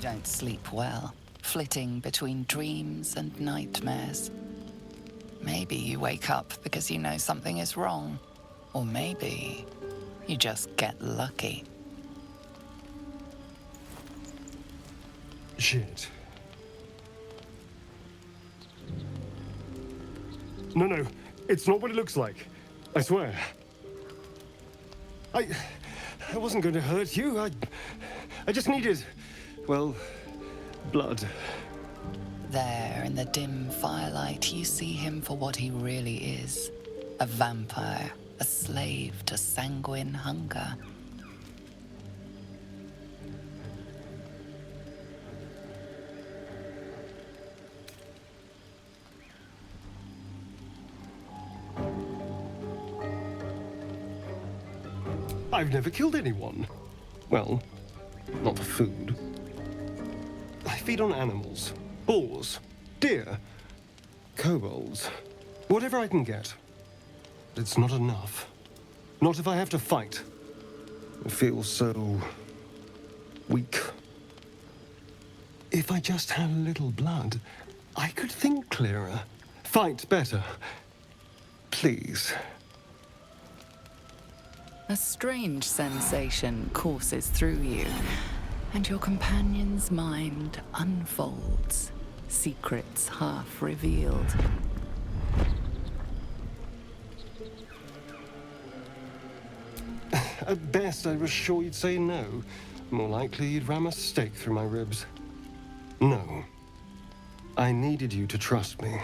don't sleep well, flitting between dreams and nightmares. Maybe you wake up because you know something is wrong. Or maybe you just get lucky. Shit. No, it's not what it looks like. I swear. I wasn't going to hurt you. I just needed, well, blood. There, in the dim firelight, you see him for what he really is. A vampire, a slave to sanguine hunger. I've never killed anyone. Well, not for food. I feed on animals. Boars. Deer. Kobolds. Whatever I can get. But it's not enough. Not if I have to fight. I feel so... weak. If I just had a little blood, I could think clearer. Fight better. Please. A strange sensation courses through you, and your companion's mind unfolds, secrets half revealed. At best, I was sure you'd say no. More likely, you'd ram a stake through my ribs. No. I needed you to trust me.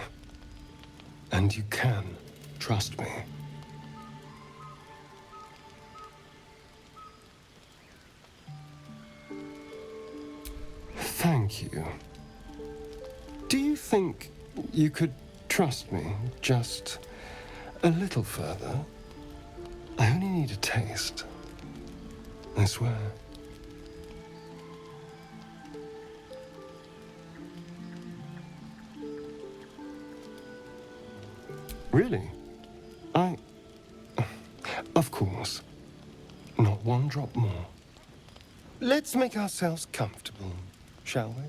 And you can trust me. Thank you. Do you think you could trust me just a little further? I only need a taste. I swear. Really? Of course. Not one drop more. Let's make ourselves comfortable, shall we?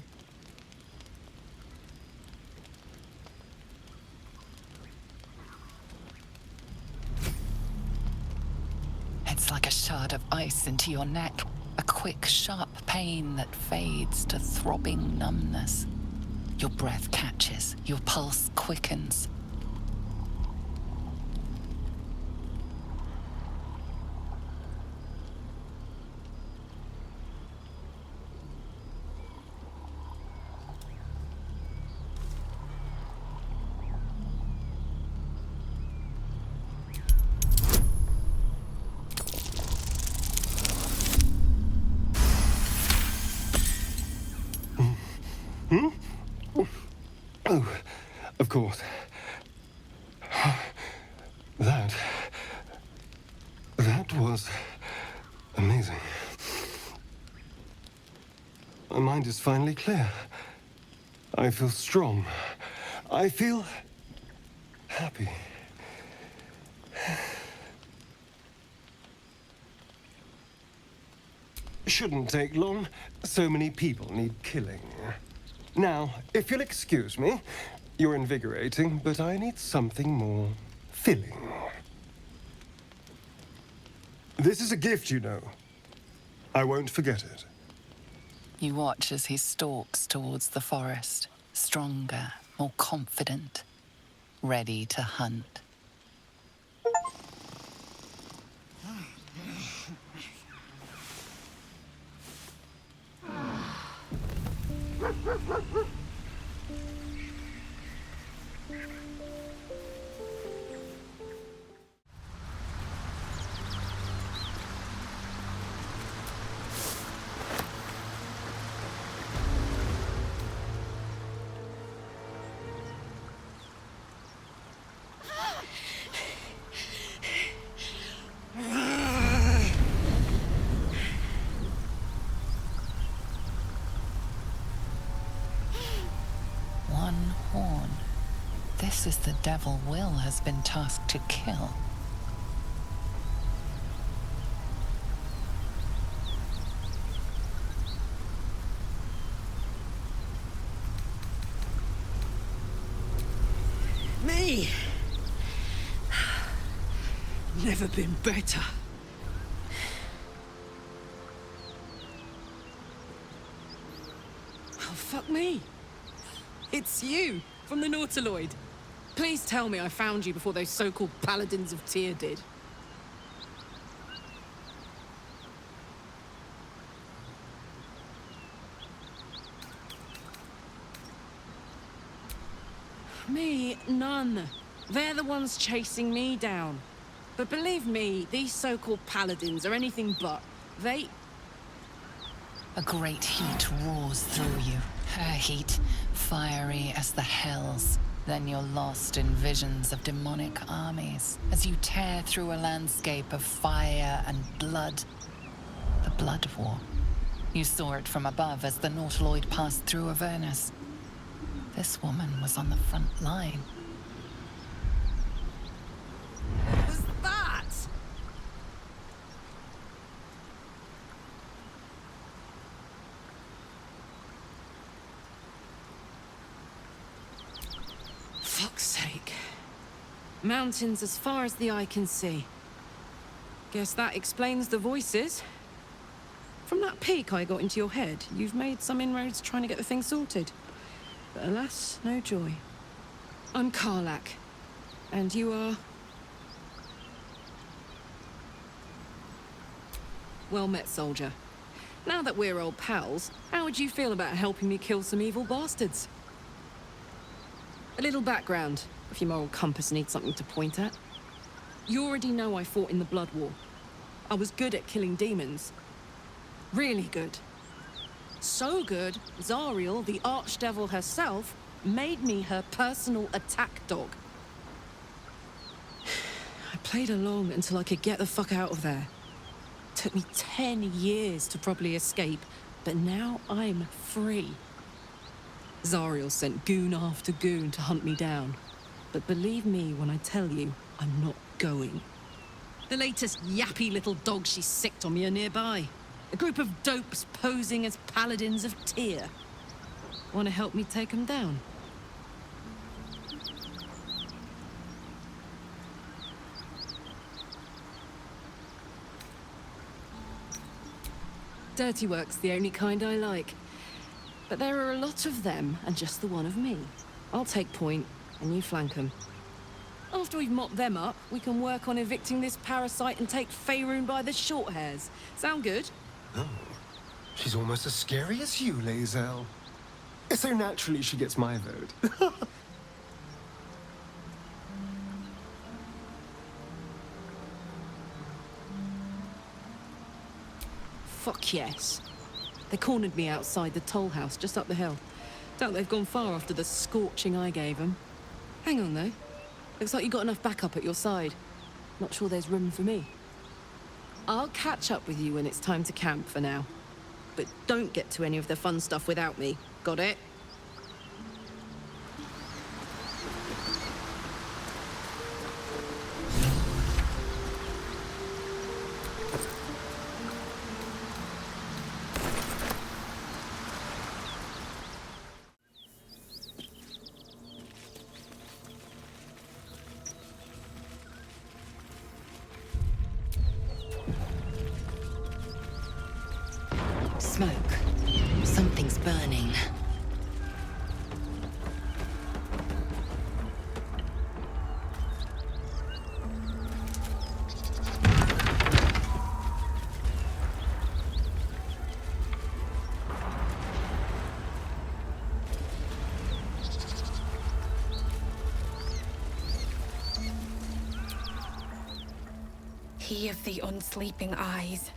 It's like a shard of ice into your neck, a quick, sharp pain that fades to throbbing numbness. Your breath catches, your pulse quickens. Oh, of course. That was amazing. My mind is finally clear. I feel strong. I feel happy. Shouldn't take long. So many people need killing. Now, if you'll excuse me, you're invigorating, but I need something more filling. This is a gift, you know. I won't forget it. You watch as he stalks towards the forest, stronger, more confident, ready to hunt. One horn. This is the devil Will has been tasked to kill. Free! Never been better. Oh, fuck me. It's you, from the Nautiloid. Please tell me I found you before those so-called Paladins of Tyr did. Me, none. They're the ones chasing me down. But believe me, these so-called paladins are anything but. They... A great heat roars through you. A heat fiery as the hells. Then you're lost in visions of demonic armies as you tear through a landscape of fire and blood. The Blood War. You saw it from above as the Nautiloid passed through Avernus. This woman was on the front line. What was that? Fuck's sake. Mountains as far as the eye can see. Guess that explains the voices. From that peek I got into your head, you've made some inroads trying to get the thing sorted. But alas, no joy. I'm Karlach. And you are... Well met, soldier. Now that we're old pals, how would you feel about helping me kill some evil bastards? A little background, if your moral compass needs something to point at. You already know I fought in the Blood War. I was good at killing demons. Really good. So good, Zariel, the Archdevil herself, made me her personal attack dog. I played along until I could get the fuck out of there. Took me 10 years to properly escape, but now I'm free. Zariel sent goon after goon to hunt me down. But believe me when I tell you, I'm not going. The latest yappy little dogs she sicked on me are nearby. A group of dopes posing as paladins of Tyr. Want to help me take them down? Dirty work's the only kind I like. But there are a lot of them, and just the one of me. I'll take point, and you flank them. After we've mopped them up, we can work on evicting this parasite and take Faerun by the short hairs. Sound good? Oh, she's almost as scary as you, Lae'zel. So naturally she gets my vote. Fuck yes. They cornered me outside the toll house just up the hill. Doubt they've gone far after the scorching I gave them. Hang on though. Looks like you got enough backup at your side. Not sure there's room for me. I'll catch up with you when it's time to camp for now. But don't get to any of the fun stuff without me. Got it? Smoke. Something's burning. He of the unsleeping eyes.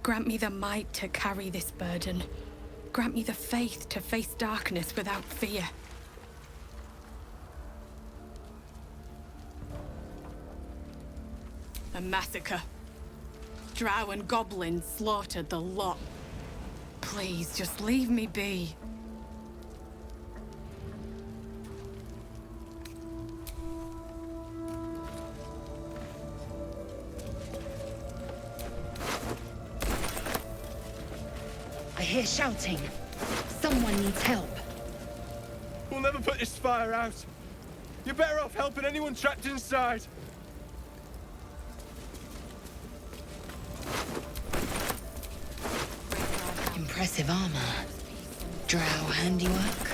Grant me the might to carry this burden. Grant me the faith to face darkness without fear. A massacre. Drow and goblins slaughtered the lot. Please, just leave me be. I hear shouting. Someone needs help. We'll never put this fire out. You're better off helping anyone trapped inside. Impressive armor. Drow handiwork.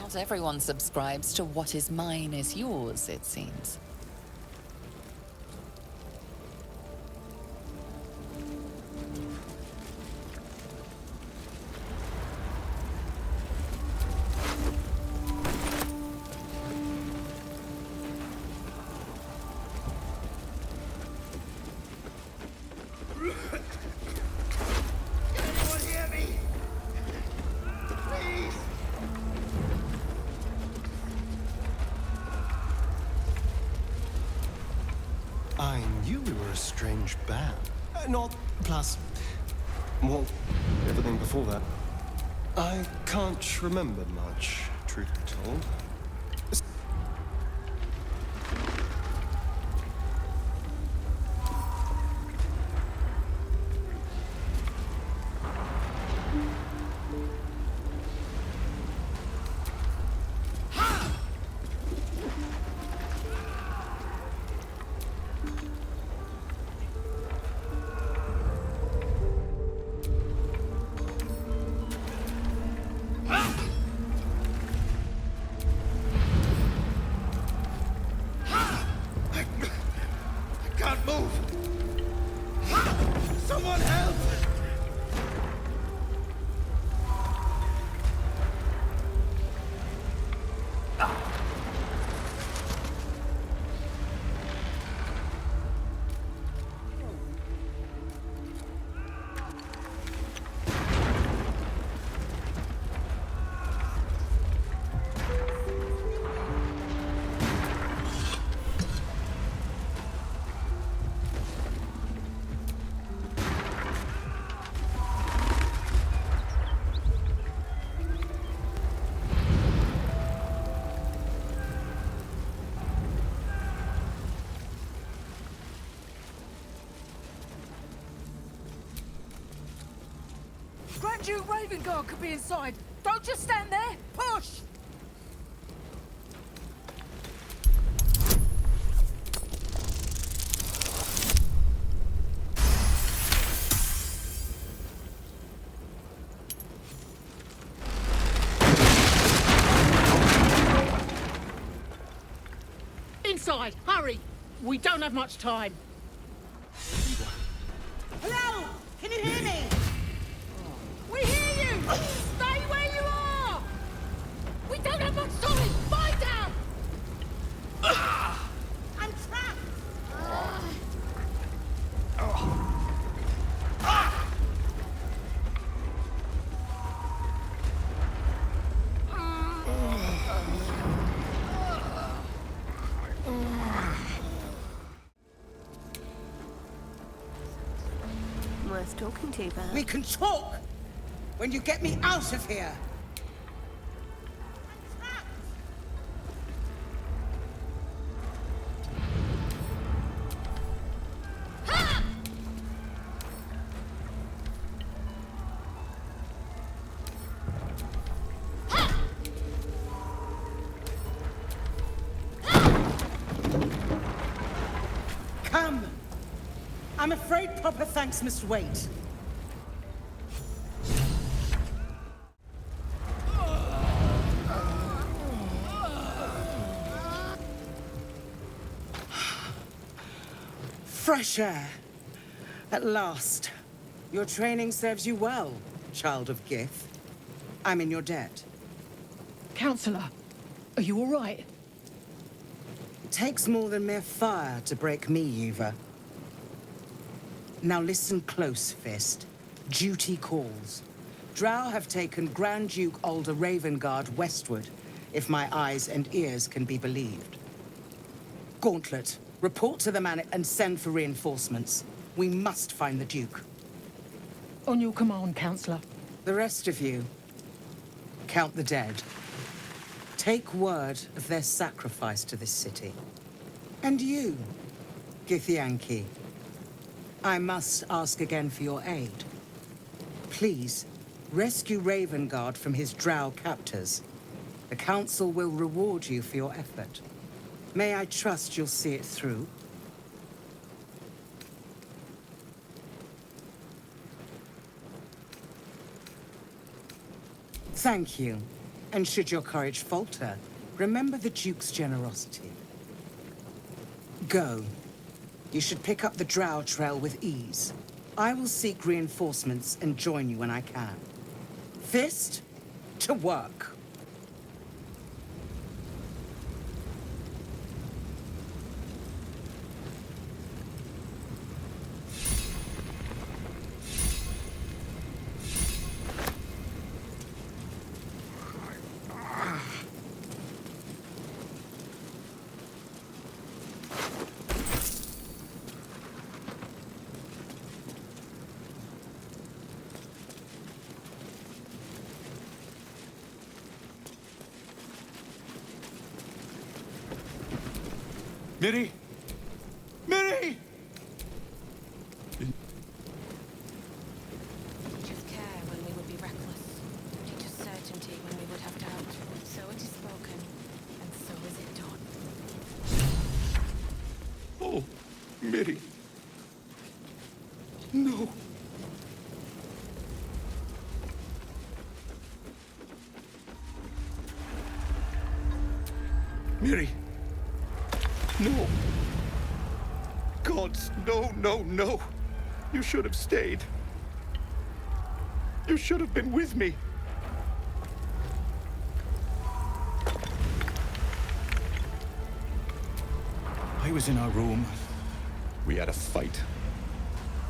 Not everyone subscribes to what is mine is yours, it seems. I knew we were a strange band. Not plus... well, everything before that. I can't remember much, truth be told. Someone help! Grand Duke Ravengard could be inside. Don't just stand there. Push! Inside! Hurry! We don't have much time. Hello! Can you hear me? We hear you! Stay where you are! We don't have much time! Fight down! I'm trapped! Worth talking to, Bert. We can talk when you get me out of here! Come! I'm afraid proper thanks must wait. Fresh air. At last. Your training serves you well, child of Gith. I'm in your debt. Counselor, are you all right? It takes more than mere fire to break me, Yuva. Now listen close, Fist. Duty calls. Drow have taken Grand Duke Alder Ravengard westward, if my eyes and ears can be believed. Gauntlet, report to the man and send for reinforcements. We must find the Duke. On your command, Counselor. The rest of you, count the dead. Take word of their sacrifice to this city. And you, Githyanki, I must ask again for your aid. Please, rescue Ravengard from his drow captors The Council will reward you for your effort. May I trust you'll see it through? Thank you. And should your courage falter, remember the Duke's generosity. Go. You should pick up the Drow trail with ease. I will seek reinforcements and join you when I can. Fist, to work. Miri! Miri! Teach us care when we would be reckless. Teach us certainty when we would have doubt. So it is spoken, and so is it done. Oh, Miri. No. Miri. No. Gods, no, no, no. You should have stayed. You should have been with me. I was in our room. We had a fight.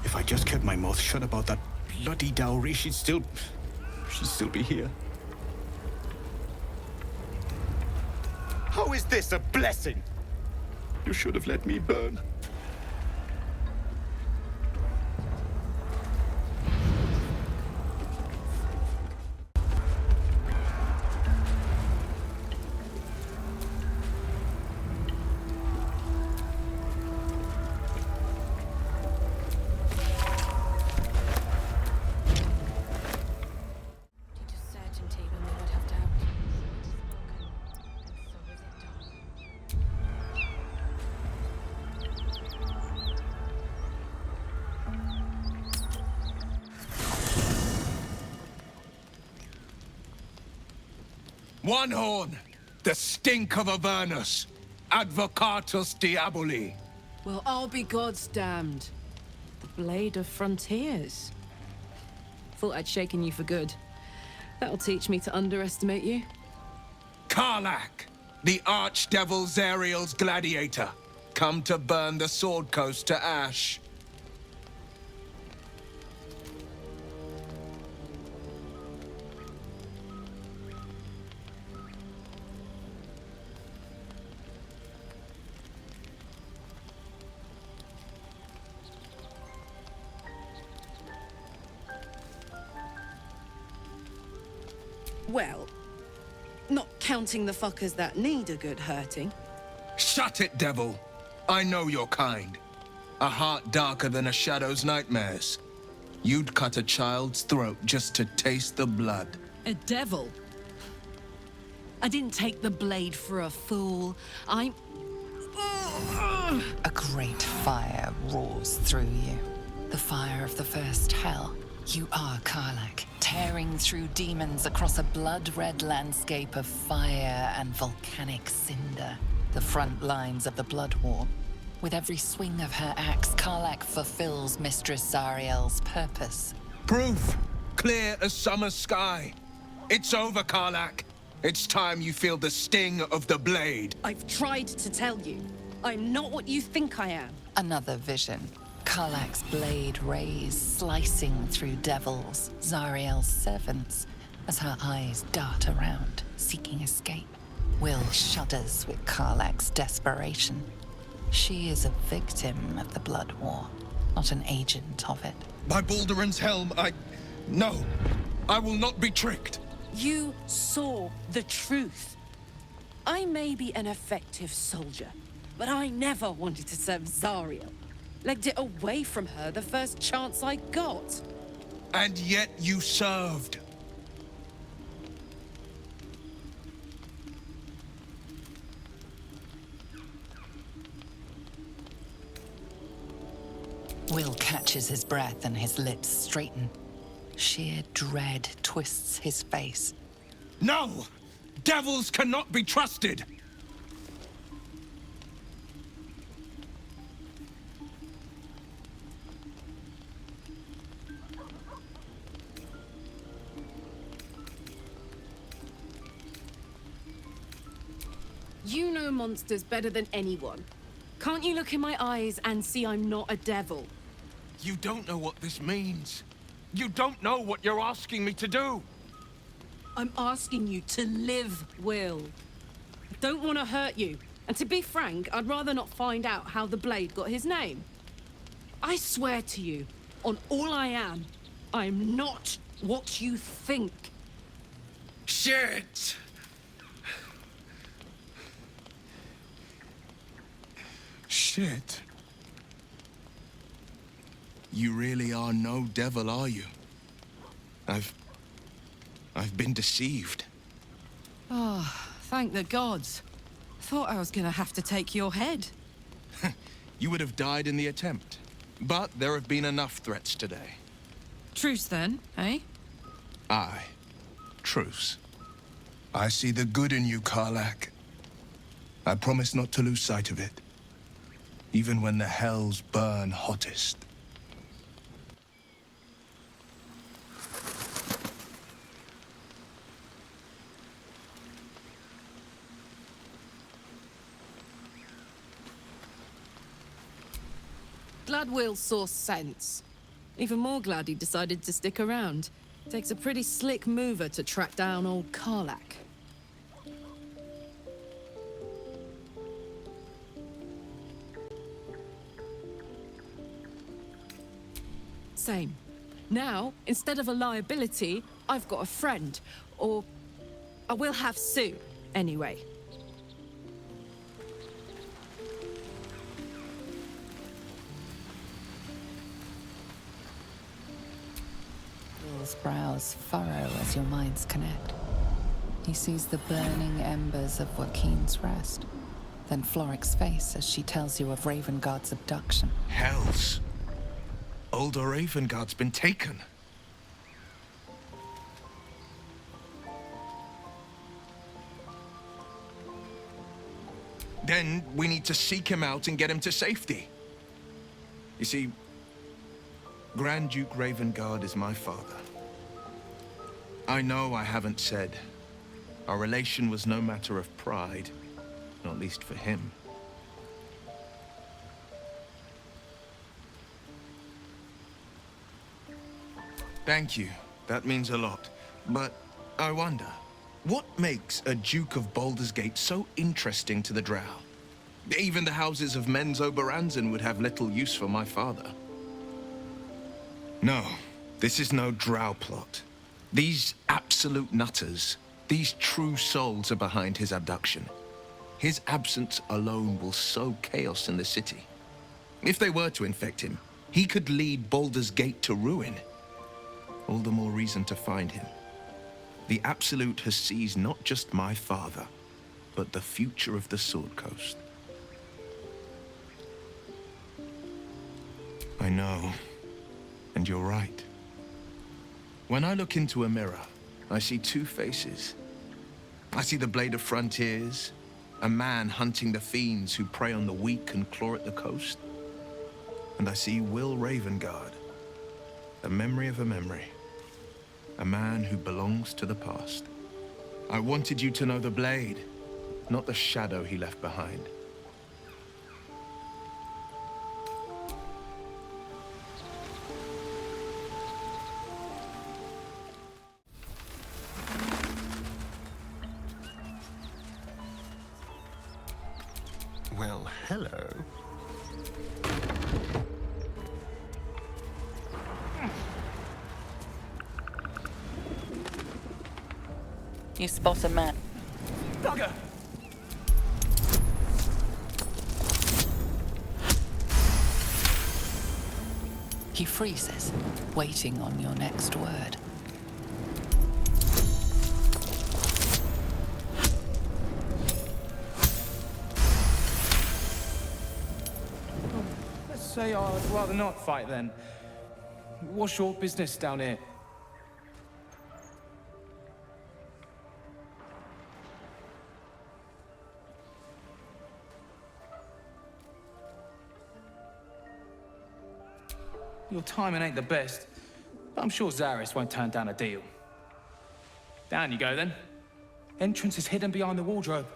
If I just kept my mouth shut about that bloody dowry, she'd still be here. How is this a blessing? You should have let me burn. Teach us certainty when we would have doubt. So it is spoken, and so is it done. One horn, the stink of Avernus, Advocatus Diaboli. Well, I'll be God's damned. The Blade of Frontiers. Thought I'd shaken you for good. That'll teach me to underestimate you. Karlach, the Archdevil Zariel's gladiator, come to burn the Sword Coast to ash. Well, not counting the fuckers that need a good hurting. Shut it, devil. I know your kind. A heart darker than a shadow's nightmares. You'd cut a child's throat just to taste the blood. A devil? I didn't take the blade for a fool. I'm... A great fire roars through you. The fire of the first hell. You are Karlach, tearing through demons across a blood-red landscape of fire and volcanic cinder. The front lines of the Blood War. With every swing of her axe, Karlach fulfills Mistress Zariel's purpose. Proof, clear as summer sky. It's over, Karlach. It's time you feel the sting of the blade. I've tried to tell you. I'm not what you think I am. Another vision. Karlach's blade rays slicing through devils, Zariel's servants, as her eyes dart around, seeking escape. Will shudders with Karlach's desperation. She is a victim of the Blood War, not an agent of it. By Baldur's helm, No, I will not be tricked. You saw the truth. I may be an effective soldier, but I never wanted to serve Zariel. Legged it away from her the first chance I got. And yet you served. Will catches his breath and his lips straighten. Sheer dread twists his face. No! Devils cannot be trusted! You know monsters better than anyone. Can't you look in my eyes and see I'm not a devil? You don't know what this means. You don't know what you're asking me to do. I'm asking you to live, Will. I don't want to hurt you. And to be frank, I'd rather not find out how the blade got his name. I swear to you, on all I am, I'm not what you think. Shit! Shit. You really are no devil, are you? I've been deceived. Oh, thank the gods. Thought I was gonna have to take your head. You would have died in the attempt. But there have been enough threats today. Truce then, eh? Aye. Truce. I see the good in you, Karlach. I promise not to lose sight of it. Even when the hells burn hottest. Glad Will saw sense. Even more glad he decided to stick around. Takes a pretty slick mover to track down old Karlach. Same. Now, instead of a liability, I've got a friend. Or I will have Sue, anyway. Will's brows furrow as your minds connect. He sees the burning embers of Joaquin's rest, then Floric's face as she tells you of Ravengard's abduction. Hells! Older Ravengard's been taken. Then we need to seek him out and get him to safety. You see, Grand Duke Ravengard is my father. I know I haven't said. Our relation was no matter of pride, not least for him. Thank you. That means a lot. But I wonder, what makes a Duke of Baldur's Gate so interesting to the Drow? Even the houses of Men's Oberanzen would have little use for my father. No, this is no Drow plot. These absolute nutters, these true souls are behind his abduction. His absence alone will sow chaos in the city. If they were to infect him, he could lead Baldur's Gate to ruin. All the more reason to find him. The Absolute has seized not just my father, but the future of the Sword Coast. I know, and you're right. When I look into a mirror, I see two faces. I see the Blade of Frontiers, a man hunting the fiends who prey on the weak and claw at the coast. And I see Will Ravengard, a memory of a memory. A man who belongs to the past. I wanted you to know the Blade, not the shadow he left behind. Well, hello. You spot a man. Dugger! He freezes, waiting on your next word. Let's say I'd rather not fight then. What's your business down here? Your timing ain't the best, but I'm sure Zaris won't turn down a deal. Down you go, then. Entrance is hidden behind the wardrobe.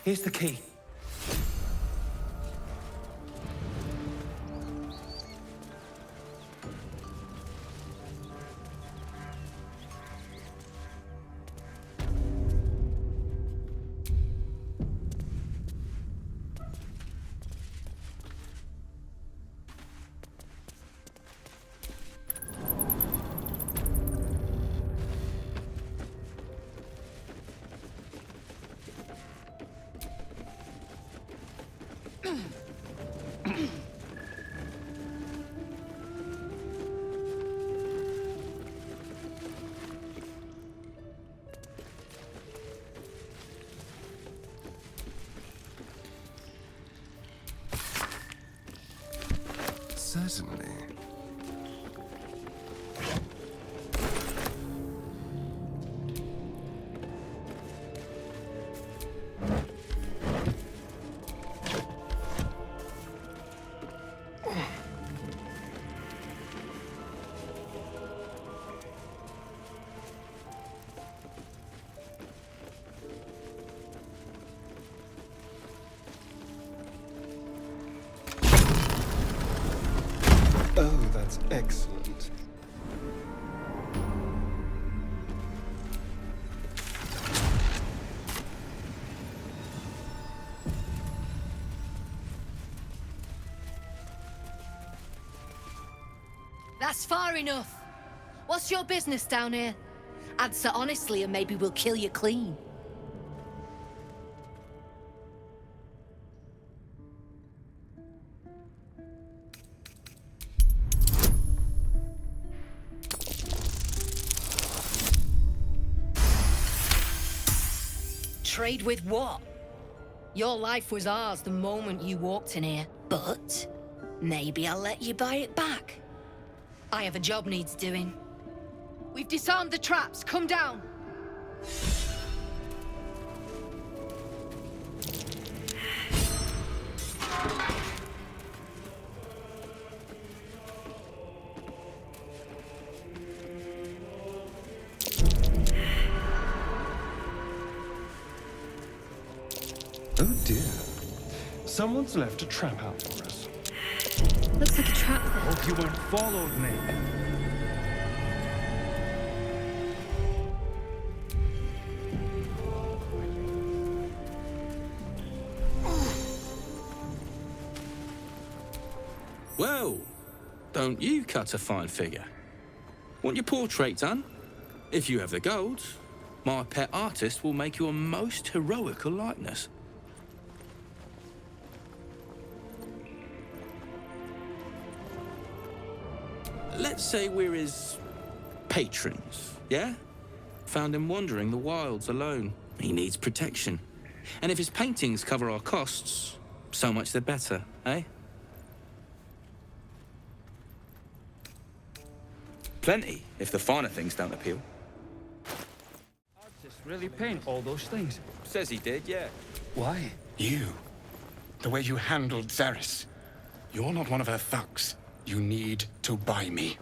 Here's the key. Certainly. Oh, that's excellent. That's far enough. What's your business down here? Answer honestly and maybe we'll kill you clean. Trade with what? Your life was ours the moment you walked in here, but maybe I'll let you buy it back. I have a job needs doing. We've disarmed the traps. Come down. Oh dear. Someone's left a trap out for us. Looks like a trap there. Hope you weren't followed, mate. Well, don't you cut a fine figure? Want your portrait done? If you have the gold, my pet artist will make you a most heroical likeness. Let's say we're his patrons, yeah? Found him wandering the wilds alone. He needs protection. And if his paintings cover our costs, so much the better, eh? Plenty, if the finer things don't appeal. Just really paint all those things. Says he did, yeah. Why? You. The way you handled Zaris. You're not one of her thugs. You need to buy me.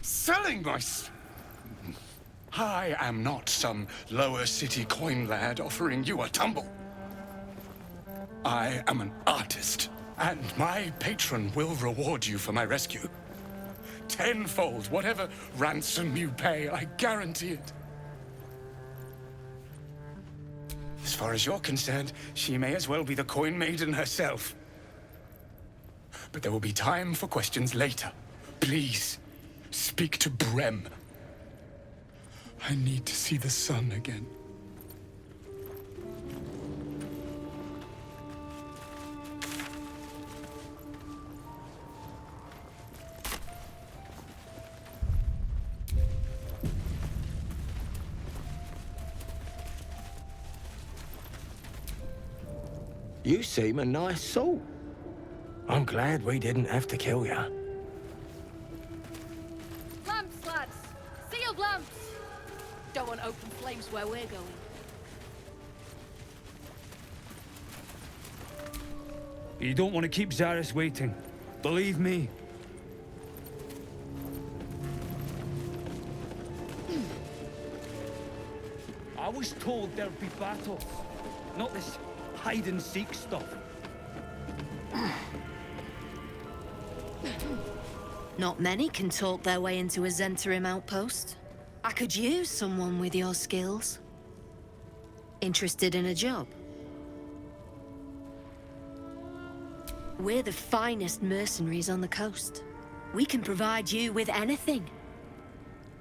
Selling my... I am not some lower city coin lad offering you a tumble. I am an artist, and my patron will reward you for my rescue. Tenfold, whatever ransom you pay, I guarantee it. As far as you're concerned, she may as well be the coin maiden herself. But there will be time for questions later. Please, speak to Brem. I need to see the sun again. You seem a nice soul. I'm glad we didn't have to kill you. Lamps, lads! Sealed lamps! Don't want open flames where we're going. You don't want to keep Zaris waiting. Believe me. I was told there'd be battles, not this hide-and-seek stuff. Not many can talk their way into a Zhentarim outpost. I could use someone with your skills. Interested in a job? We're the finest mercenaries on the coast. We can provide you with anything.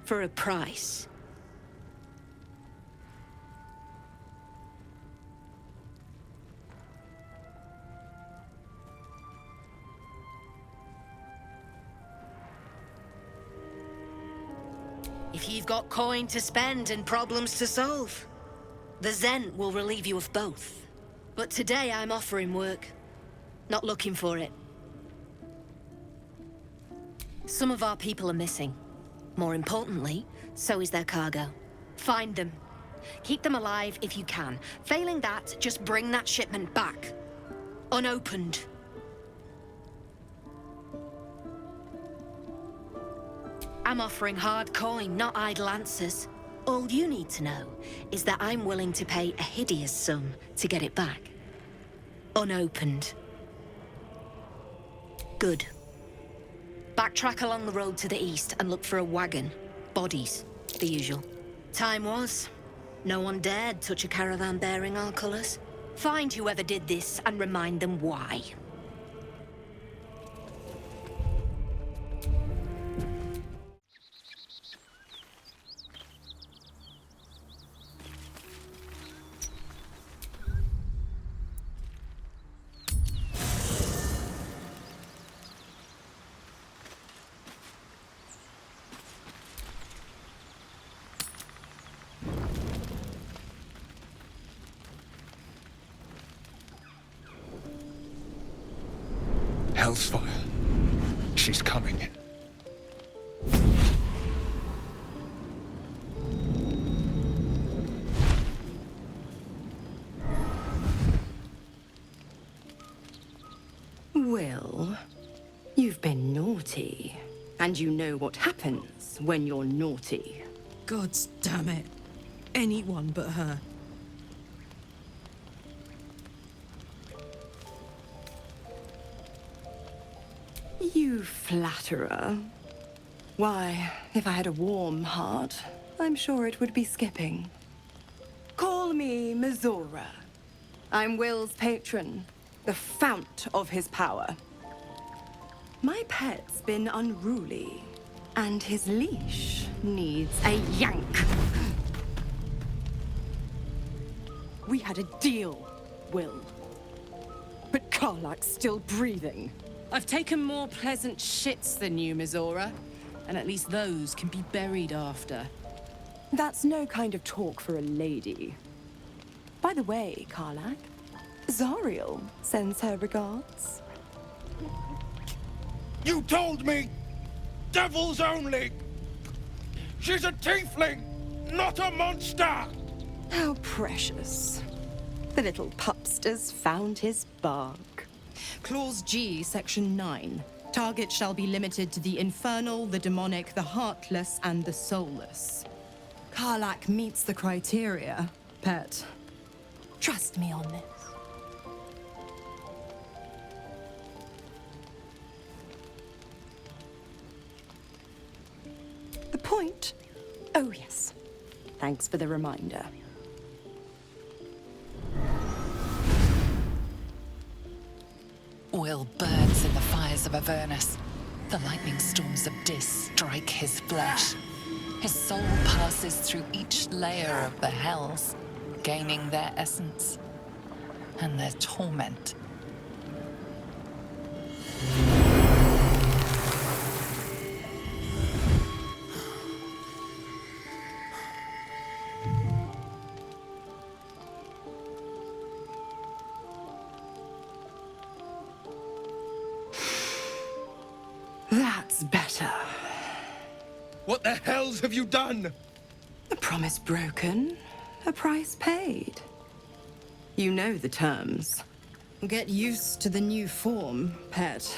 For a price. If you've got coin to spend and problems to solve, the Zhent will relieve you of both. But today I'm offering work. Not looking for it. Some of our people are missing. More importantly, so is their cargo. Find them. Keep them alive if you can. Failing that, just bring that shipment back. Unopened. I'm offering hard coin, not idle answers. All you need to know is that I'm willing to pay a hideous sum to get it back. Unopened. Good. Backtrack along the road to the east and look for a wagon. Bodies, the usual. Time was. No one dared touch a caravan bearing our colours. Find whoever did this and remind them why. Hellsfire. She's coming. Will, you've been naughty. And you know what happens when you're naughty. God damn it. Anyone but her. You flatterer. Why, if I had a warm heart, I'm sure it would be skipping. Call me Mizora. I'm Will's patron, the fount of his power. My pet's been unruly, and his leash needs a yank. We had a deal, Will. But Karlak's still breathing. I've taken more pleasant shits than you, Mizora. And at least those can be buried after. That's no kind of talk for a lady. By the way, Karlak, Zariel sends her regards. You told me! Devils only! She's a tiefling, not a monster! How precious. The little pupster's found his bark. Clause G, Section 9. Target shall be limited to the infernal, the demonic, the heartless, and the soulless. Karlak meets the criteria, pet. Trust me on this. The point? Oh, yes. Thanks for the reminder. Will burns in the fires of Avernus. The lightning storms of Dis strike his flesh. His soul passes through each layer of the hells, gaining their essence and their torment. That's better. What the hells have you done? A promise broken, a price paid. You know the terms. Get used to the new form, pet.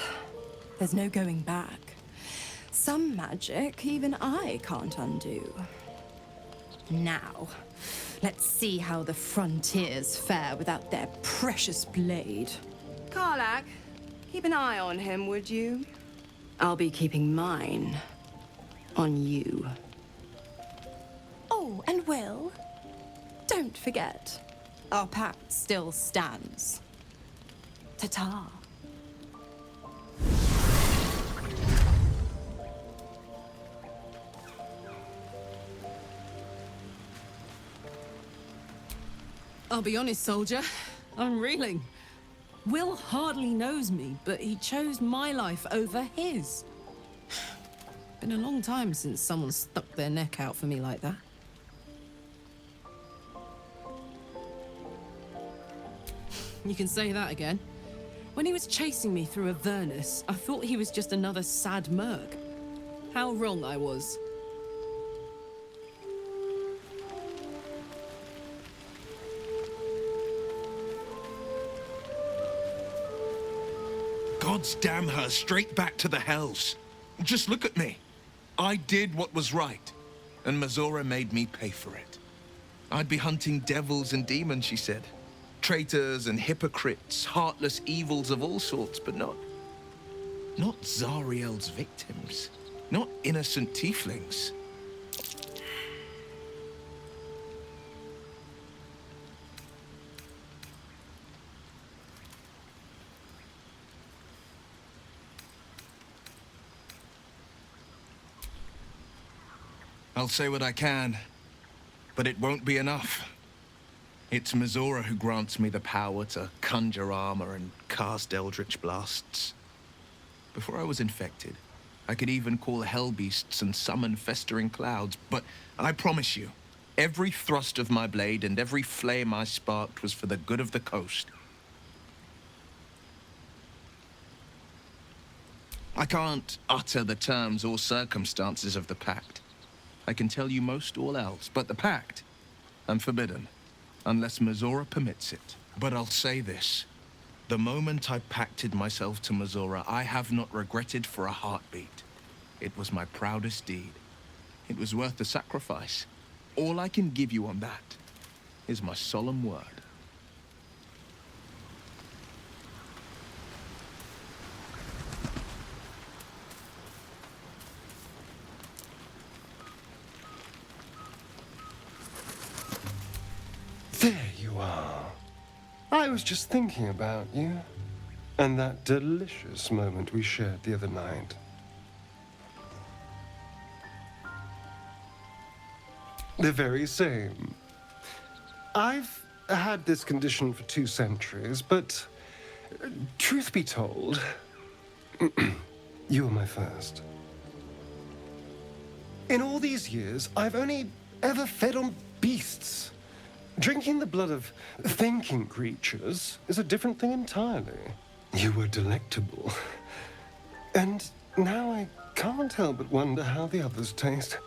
There's no going back. Some magic even I can't undo. Now, let's see how the frontiers fare without their precious blade. Karlach, keep an eye on him, would you? I'll be keeping mine on you. Oh, and Will, don't forget, our pact still stands. Ta-ta. I'll be honest, soldier. I'm reeling. Will hardly knows me, but he chose my life over his. Been a long time since someone stuck their neck out for me like that. You can say that again. When he was chasing me through Avernus, I thought he was just another sad merc. How wrong I was. Gods damn her, straight back to the hells. Just look at me. I did what was right, and Mizora made me pay for it. I'd be hunting devils and demons, she said. Traitors and hypocrites, heartless evils of all sorts, but not Zariel's victims. Not innocent tieflings. I'll say what I can, but it won't be enough. It's Mizora who grants me the power to conjure armor and cast eldritch blasts. Before I was infected, I could even call hell beasts and summon festering clouds, but I promise you, every thrust of my blade and every flame I sparked was for the good of the coast. I can't utter the terms or circumstances of the pact. I can tell you most all else, but the pact, I'm forbidden, unless Mizora permits it. But I'll say this. The moment I pacted myself to Mizora, I have not regretted for a heartbeat. It was my proudest deed. It was worth the sacrifice. All I can give you on that is my solemn word. There you are. I was just thinking about you, and that delicious moment we shared the other night. The very same. I've had this condition for 2 centuries, but truth be told, you were my first. In all these years, I've only ever fed on beasts. Drinking the blood of thinking creatures is a different thing entirely. You were delectable. And now I can't help but wonder how the others taste.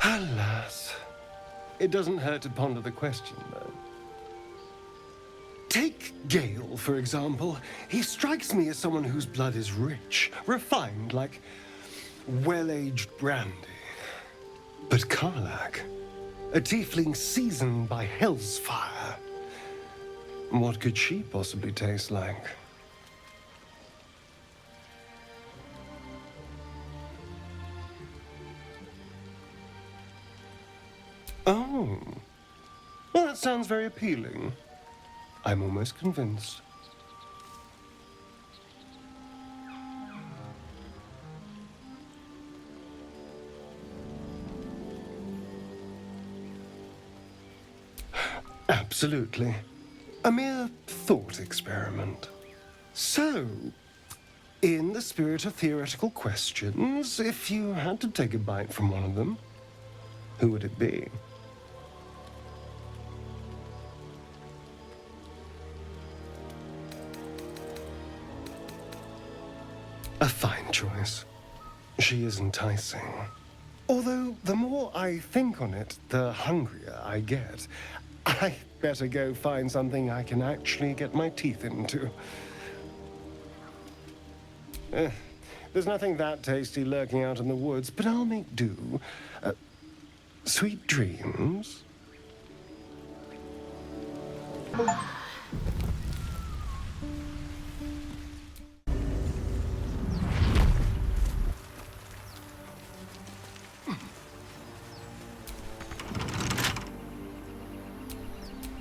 Alas. It doesn't hurt to ponder the question, though. Take Gale, for example. He strikes me as someone whose blood is rich, refined, like well-aged brandy. But Karlach, a tiefling seasoned by hell's fire. What could she possibly taste like? Oh. Well, that sounds very appealing. I'm almost convinced. Absolutely. A mere thought experiment. So, in the spirit of theoretical questions, if you had to take a bite from one of them, who would it be? A fine choice. She is enticing. Although, the more I think on it, the hungrier I get. I better go find something I can actually get my teeth into. There's nothing that tasty lurking out in the woods, but I'll make do. Sweet dreams.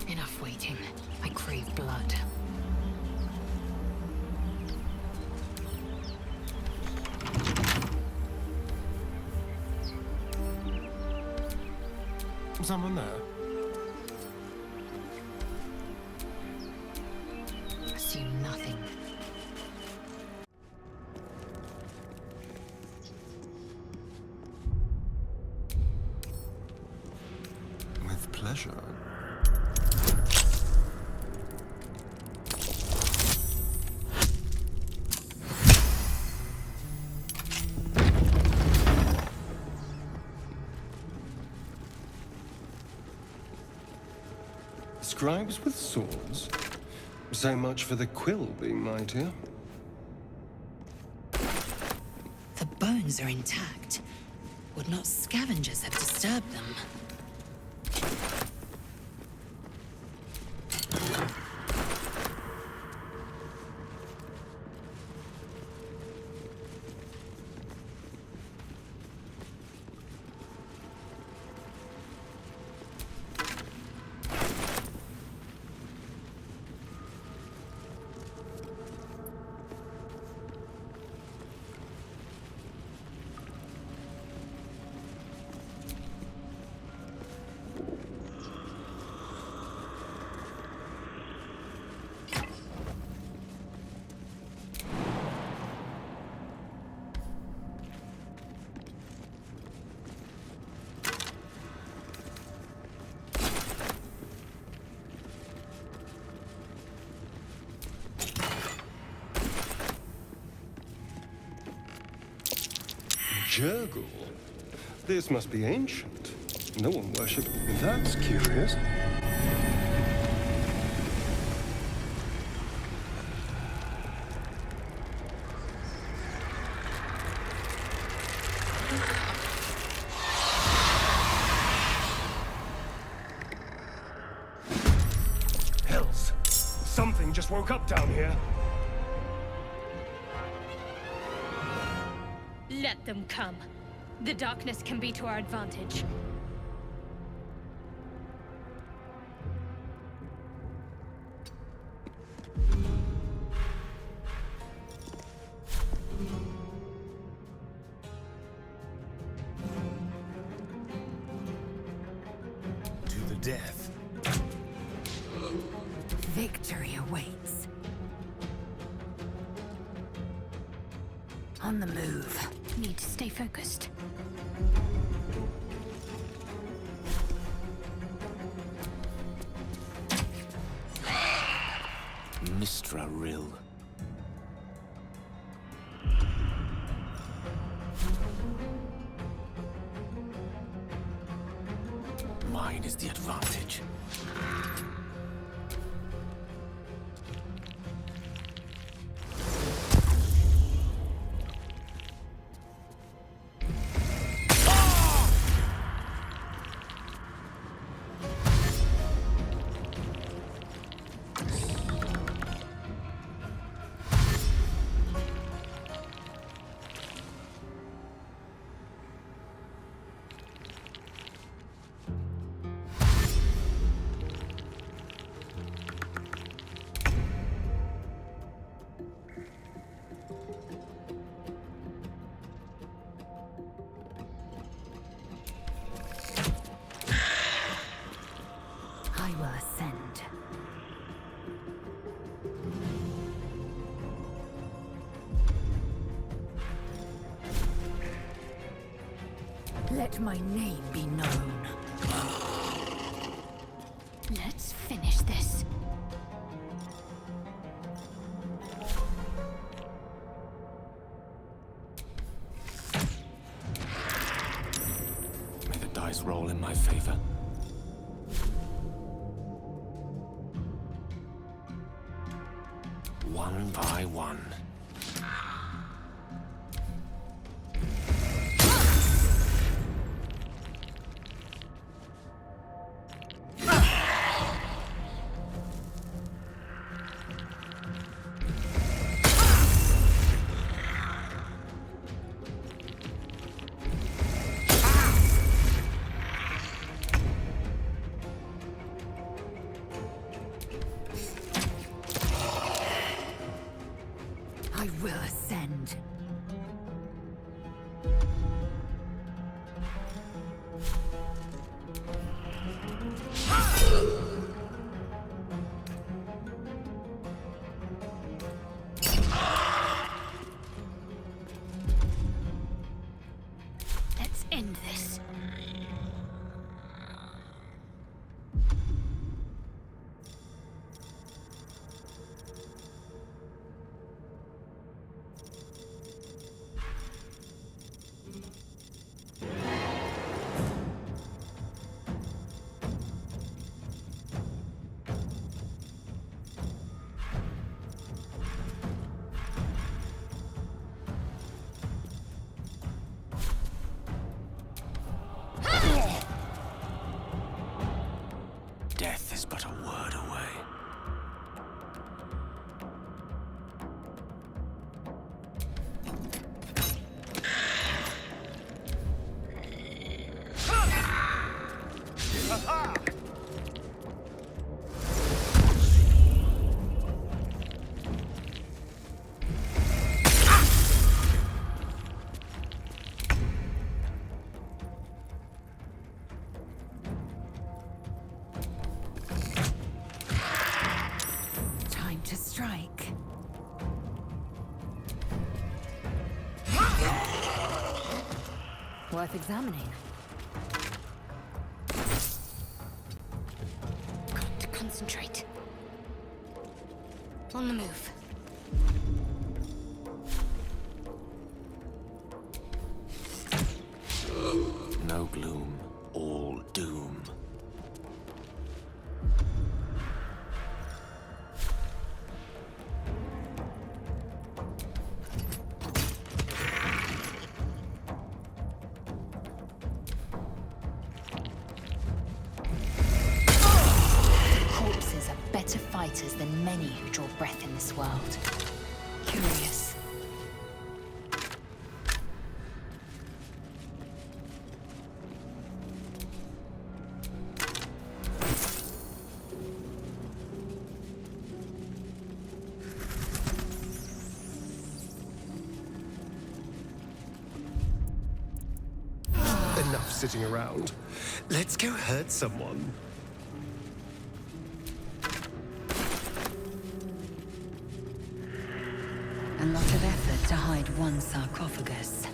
Enough waiting. I crave blood. Someone there? Assume nothing. With pleasure. Scribes with swords? So much for the quill being mightier. The bones are intact. Would not scavengers have disturbed them? Jurgle? This must be ancient. No one worshipped. That's curious. Hells! Something just woke up down here. Let them come. The darkness can be to our advantage. To the death. Victory awaits. On the move. Need to stay focused. Mistra Rill. Mine is the advantage. I will ascend. Let my name be known. Let's finish this. dice roll in my favor. One by one. I will ascend. Let's end this. Death is but a word away. Time to strike. Worth examining. Got to concentrate. On the move. No gloom, all doom. Corpses are better fighters than many who draw breath in this world. Curious. Enough sitting around. Let's go hurt someone. A lot of effort to hide one sarcophagus.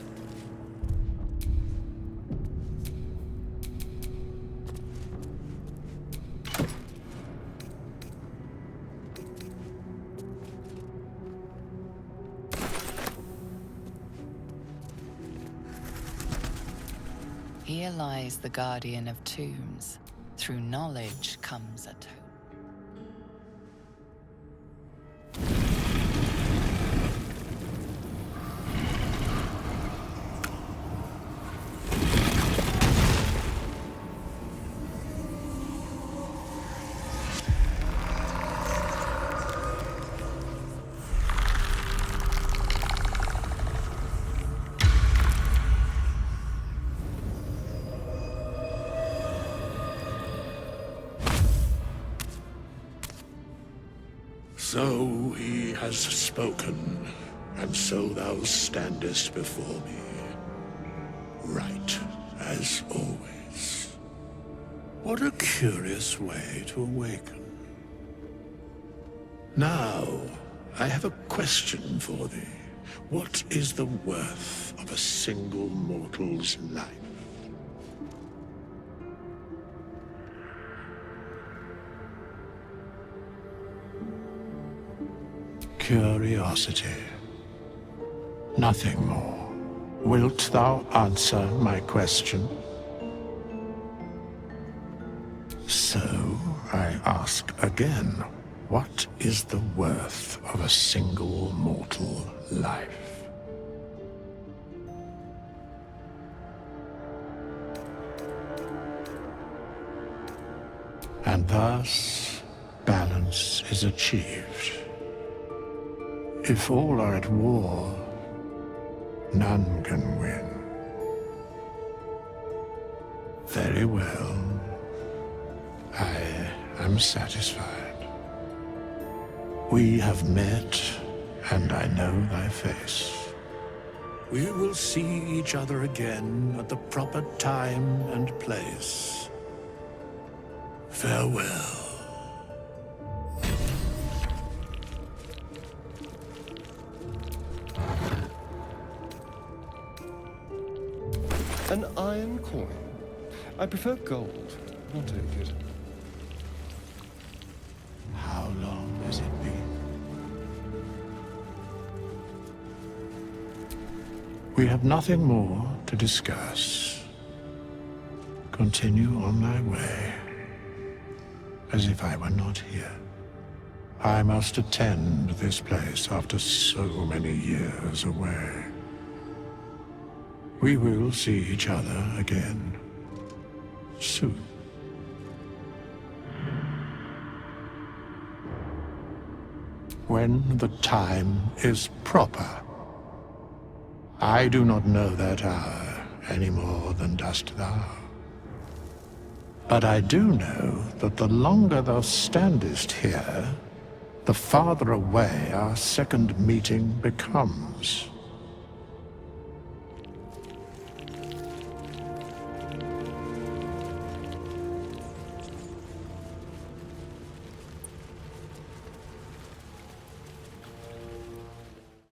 Here lies the guardian of tombs. Through knowledge comes a tomb. So he has spoken, and so thou standest before me. Right, as always. What a curious way to awaken. Now, I have a question for thee. What is the worth of a single mortal's life? Curiosity. Nothing more. Wilt thou answer my question? So, I ask again, what is the worth of a single mortal life? And thus, balance is achieved. If all are at war, none can win. Very well. I am satisfied. We have met, and I know thy face. We will see each other again at the proper time and place. Farewell. An iron coin. I prefer gold. I'll take it. How long has it been? We have nothing more to discuss. Continue on thy way, as if I were not here. I must attend this place after so many years away. We will see each other again soon. When the time is proper. I do not know that hour any more than dost thou. But I do know that the longer thou standest here, the farther away our second meeting becomes.